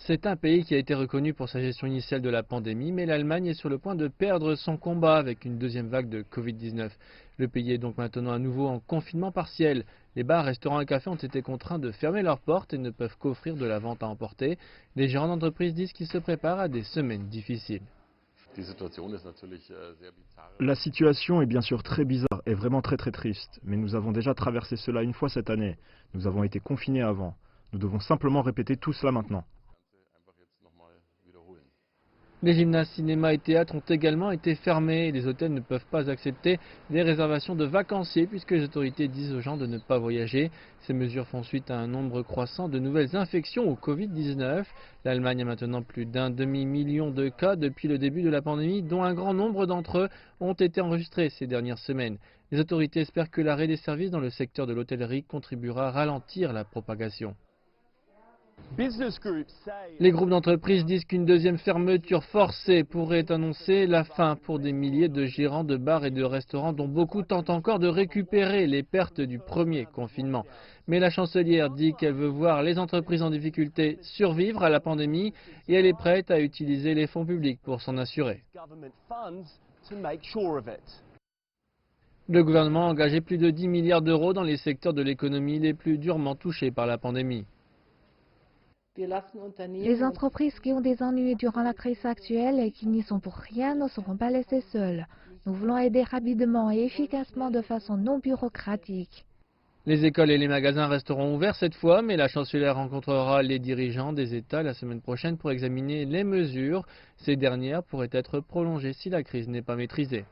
C'est un pays qui a été reconnu pour sa gestion initiale de la pandémie, mais l'Allemagne est sur le point de perdre son combat avec une deuxième vague de Covid-19. Le pays est donc maintenant à nouveau en confinement partiel. Les bars, restaurants et cafés ont été contraints de fermer leurs portes et ne peuvent qu'offrir de la vente à emporter. Les gérants d'entreprise disent qu'ils se préparent à des semaines difficiles. La situation est bien sûr très bizarre et vraiment très triste, mais nous avons déjà traversé cela une fois cette année. Nous avons été confinés avant. Nous devons simplement répéter tout cela maintenant. Les gymnases, cinémas et théâtres ont également été fermés et les hôtels ne peuvent pas accepter des réservations de vacanciers puisque les autorités disent aux gens de ne pas voyager. Ces mesures font suite à un nombre croissant de nouvelles infections au Covid-19. L'Allemagne a maintenant plus d'un demi-million de cas depuis le début de la pandémie, dont un grand nombre d'entre eux ont été enregistrés ces dernières semaines. Les autorités espèrent que l'arrêt des services dans le secteur de l'hôtellerie contribuera à ralentir la propagation. Les groupes d'entreprises disent qu'une deuxième fermeture forcée pourrait annoncer la fin pour des milliers de gérants de bars et de restaurants dont beaucoup tentent encore de récupérer les pertes du premier confinement. Mais la chancelière dit qu'elle veut voir les entreprises en difficulté survivre à la pandémie et elle est prête à utiliser les fonds publics pour s'en assurer. Le gouvernement a engagé plus de 10 milliards d'euros dans les secteurs de l'économie les plus durement touchés par la pandémie. Les entreprises qui ont des ennuis durant la crise actuelle et qui n'y sont pour rien ne seront pas laissées seules. Nous voulons aider rapidement et efficacement de façon non bureaucratique. Les écoles et les magasins resteront ouverts cette fois, mais la chancelière rencontrera les dirigeants des États la semaine prochaine pour examiner les mesures. Ces dernières pourraient être prolongées si la crise n'est pas maîtrisée.